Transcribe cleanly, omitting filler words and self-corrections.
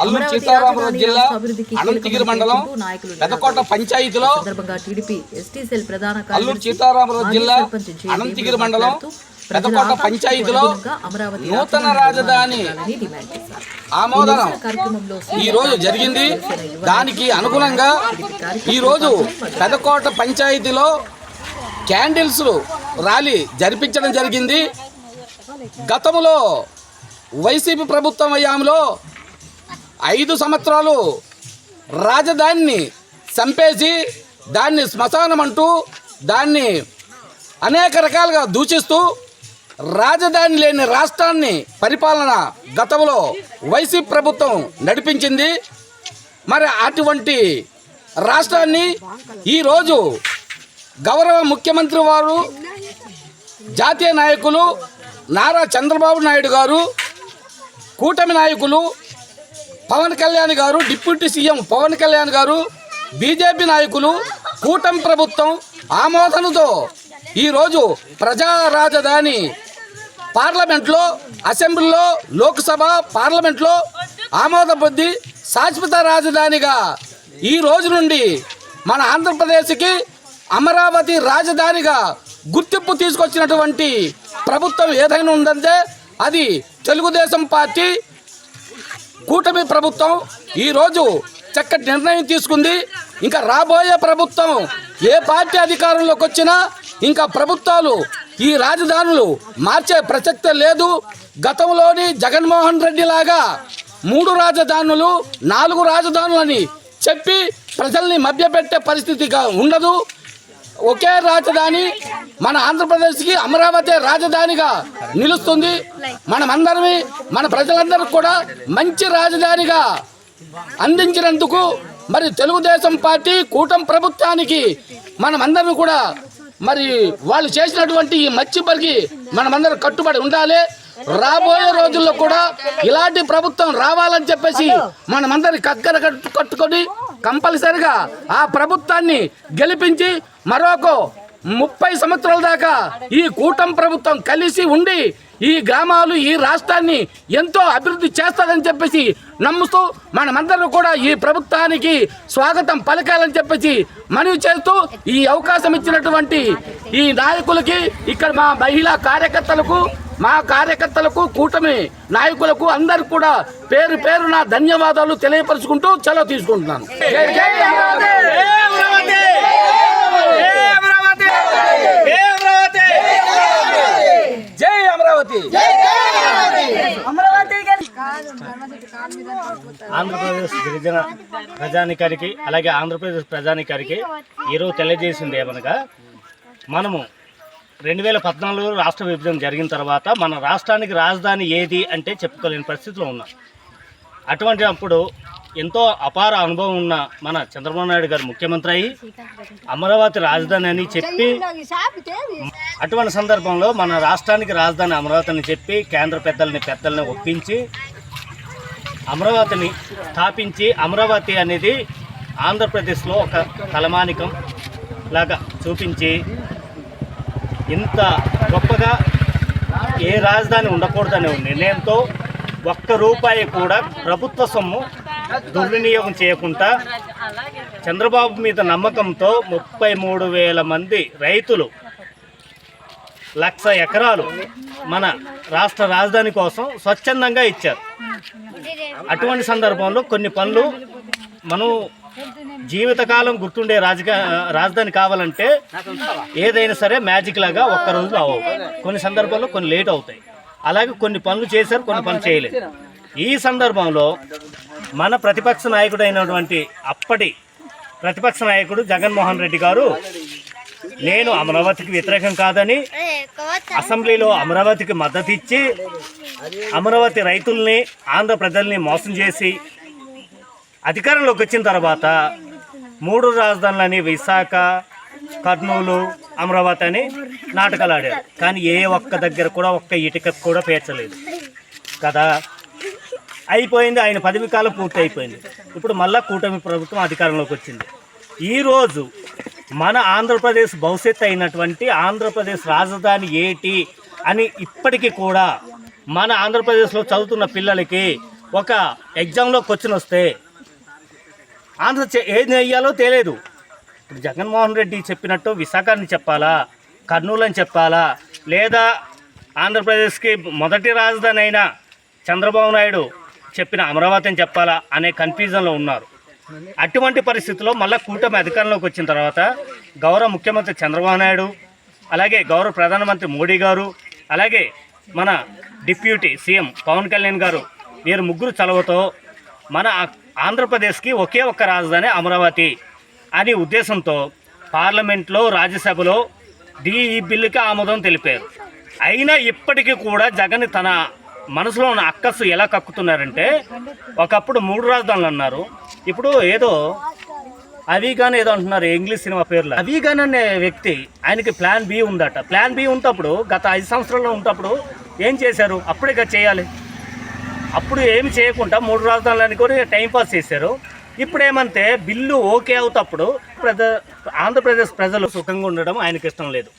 అల్లూరు సీతారామరాజు జిల్లా అనంతగిరి మండలం పెదకోట పంచాయతీలో అల్లూరు సీతారామరాజు జిల్లా అనంతగిరి మండలం పెదకోట పంచాయతీలో నూతన రాజధాని ఆమోదనం ఈ రోజు జరిగింది. దానికి అనుగుణంగా ఈ రోజు పెదకోట పంచాయతీలో క్యాండిల్స్ ర్యాలీ జరిపించడం జరిగింది. గతంలో వైసీపీ ప్రభుత్వం హయాంలో 5 సంవత్సరాలు రాజధానిని చంపేసి దాన్ని శ్మశానం అంటూ దాన్ని అనేక రకాలుగా దూషిస్తూ రాజధాని లేని రాష్ట్రాన్ని పరిపాలన గతంలో వైసీపీ ప్రభుత్వం నడిపించింది. మరి అటువంటి రాష్ట్రాన్ని ఈరోజు గౌరవ ముఖ్యమంత్రి వారు జాతీయ నాయకులు నారా చంద్రబాబు నాయుడు గారు, కూటమి నాయకులు పవన్ కళ్యాణ్ గారు, డిప్యూటీ సీఎం పవన్ కళ్యాణ్ గారు, బీజేపీ నాయకులు, కూటమి ప్రభుత్వం ఆమోదనతో ఈరోజు ప్రజా రాజధాని పార్లమెంట్లో, అసెంబ్లీలో, లోక్సభ, పార్లమెంట్లో ఆమోదం పొంది శాశ్వత రాజధానిగా ఈ రోజు నుండి మన ఆంధ్రప్రదేశ్కి అమరావతి రాజధానిగా గుర్తింపు తీసుకొచ్చినటువంటి ప్రభుత్వం ఏదైనా ఉందంటే అది తెలుగుదేశం పార్టీ కూటమి ప్రభుత్వం ఈరోజు చక్కటి నిర్ణయం తీసుకుంది. ఇంకా రాబోయే ప్రభుత్వం ఏ పార్టీ అధికారంలోకి వచ్చినా ఇంకా ప్రభుత్వాలు ఈ రాజధానులు మార్చే ప్రసక్తే లేదు. గతంలోని జగన్మోహన్ రెడ్డి లాగా 3 రాజధానులు 4 రాజధానులని చెప్పి ప్రజల్ని మభ్యపెట్టే పరిస్థితిగా ఉండదు. ఒకే రాజధాని మన ఆంధ్రప్రదేశ్కి అమరావతి రాజధానిగా నిలుస్తుంది. మనమందరమే మన ప్రజలందరూ కూడా మంచి రాజధానిగా అందించినందుకు మరి తెలుగుదేశం పార్టీ కూటమి ప్రభుత్వానికి మనమందరం కూడా మరి వాళ్ళు చేసినటువంటి ఈ మచ్చిపరికి మనమందరం కట్టుబడి ఉండాలి. రాబోయే రోజుల్లో కూడా ఇలాంటి ప్రభుత్వం రావాలని చెప్పేసి మనమందరి కక్కర కట్టుకొని కంపల్సరిగా ఆ ప్రభుత్వాన్ని గెలిపించి మరొక 30 సంవత్సరాల దాకా ఈ కూటమి ప్రభుత్వం కలిసి ఉండి ఈ గ్రామాలు ఈ రాష్ట్రాన్ని ఎంతో అభివృద్ధి చేస్తారని చెప్పేసి నమ్ముతూ మనమందరం కూడా ఈ ప్రభుత్వానికి స్వాగతం పలకాలని చెప్పేసి మనవి చేస్తూ ఈ అవకాశం ఇచ్చినటువంటి ఈ నాయకులకి, ఇక్కడ మా మహిళా కార్యకర్తలకు, మా కార్యకర్తలకు, కూటమి నాయకులకు అందరికి కూడా పేరు పేరున ధన్యవాదాలు తెలియపరుచుకుంటూ సెలవు తీసుకుంటున్నాను. జై అమరావతి. ఆంధ్రప్రదేశ్ గిరిజన ప్రజానికానికి అలాగే ఆంధ్రప్రదేశ్ ప్రజానికానికి ఈరోజు తెలియజేసింది ఏమనగా, మనము 2014 రాష్ట్ర విభజన జరిగిన తర్వాత మన రాష్ట్రానికి రాజధాని ఏది అంటే చెప్పుకోలేని పరిస్థితిలో ఉన్నాం. అటువంటి అప్పుడు ఎంతో అపార అనుభవం ఉన్న మన చంద్రబాబు నాయుడు గారు ముఖ్యమంత్రి అయ్యి అమరావతి రాజధాని అని చెప్పి, అటువంటి సందర్భంలో మన రాష్ట్రానికి రాజధాని అమరావతి అని చెప్పి కేంద్ర పెద్దల్ని ఒప్పించి అమరావతిని స్థాపించి, అమరావతి అనేది ఆంధ్రప్రదేశ్లో ఒక తలమానికం లాగా చూపించి ఇంత గొప్పగా ఏ రాజధాని ఉండకూడదనే నిర్ణయంతో ₹1 కూడా ప్రభుత్వ సొమ్ము దుర్వినియోగం చేయకుండా చంద్రబాబు మీద నమ్మకంతో 33,000 మంది రైతులు 1,00,000 ఎకరాలు మన రాష్ట్ర రాజధాని కోసం స్వచ్ఛందంగా ఇచ్చారు. అటువంటి సందర్భంలో కొన్ని పనులు మనం జీవితకాలం గుర్తుండే రాజధాని కావాలంటే ఏదైనా సరే మ్యాజిక్ లాగా ఒక్క రోజులో అవ్వవు. కొన్ని సందర్భాల్లో కొన్ని లేట్ అవుతాయి. అలాగే కొన్ని పనులు చేశారు, కొన్ని పనులు చేయలేదు. ఈ సందర్భంలో మన ప్రతిపక్ష నాయకుడు అయినటువంటి అప్పటి ప్రతిపక్ష నాయకుడు జగన్మోహన్ రెడ్డి గారు నేను అమరావతికి వ్యతిరేకం కాదని అసెంబ్లీలో అమరావతికి మద్దతు ఇచ్చి అమరావతి రైతుల్ని, ఆంధ్ర ప్రజల్ని మోసం చేసి అధికారంలోకి వచ్చిన తర్వాత 3 రాజధానులని విశాఖ, కర్నూలు, అమరావతి అని నాటకాలు ఆడారు. కానీ ఏ ఒక్క దగ్గర కూడా ఒక్క ఇటుక కూడా పేర్చలేదు కదా. అయిపోయింది, ఆయన పదవి కాలం పూర్తి అయిపోయింది. ఇప్పుడు మళ్ళీ కూటమి ప్రభుత్వం అధికారంలోకి వచ్చింది. ఈరోజు మన ఆంధ్రప్రదేశ్ భవిష్యత్తు అయినటువంటి ఆంధ్రప్రదేశ్ రాజధాని ఏంటి అని ఇప్పటికీ కూడా మన ఆంధ్రప్రదేశ్లో చదువుతున్న పిల్లలకి ఒక ఎగ్జామ్లో క్వశ్చన్ వస్తే ఆన్సర్ ఏది వేయాలో తెలియదు. ఇప్పుడు జగన్మోహన్ రెడ్డి చెప్పినట్టు విశాఖని చెప్పాలా, కర్నూలు అని చెప్పాలా, లేదా ఆంధ్రప్రదేశ్కి మొదటి రాజధాని అయిన చంద్రబాబు నాయుడు చెప్పిన అమరావతి అని చెప్పాలా అనే కన్ఫ్యూజన్లో ఉన్నారు. అటువంటి పరిస్థితుల్లో మళ్ళీ కూటమి అధికారంలోకి వచ్చిన తర్వాత గౌరవ ముఖ్యమంత్రి చంద్రబాబు నాయుడు, అలాగే గౌరవ ప్రధానమంత్రి మోడీ గారు, అలాగే మన డిప్యూటీ సీఎం పవన్ కళ్యాణ్ గారు, వీరు ముగ్గురు చలవతో మన ఆంధ్రప్రదేశ్కి ఒకే ఒక్క రాజధాని అమరావతి అనే ఉద్దేశంతో పార్లమెంట్లో రాజ్యసభలో ఈ బిల్లుకి ఆమోదం తెలిపారు. అయినా ఇప్పటికీ కూడా జగన్ తన మనసులో ఉన్న అక్కసు ఎలా కక్కుతున్నారంటే, ఒకప్పుడు 3 రాజధానులు అన్నారు, ఇప్పుడు ఏదో అవిగాన్ ఏదో అంటున్నారు ఇంగ్లీష్ సినిమా పేర్లు. అవిగాన్ అనే వ్యక్తి ఆయనకి ప్లాన్ బి ఉందట. ప్లాన్ బి ఉన్నప్పుడు గత 5 సంవత్సరాల్లో ఉన్నప్పుడు ఏం చేశారు? అప్పుడే ఇక చేయాలి. అప్పుడు ఏమి చేయకుండా 3 రాజధానులు అని కూడా టైంపాస్ చేశారు. ఇప్పుడు ఏమంటే బిల్లు ఓకే అవుతప్పుడు ఆంధ్రప్రదేశ్ ప్రజలు సుఖంగా ఉండడం ఆయనకి ఇష్టం లేదు.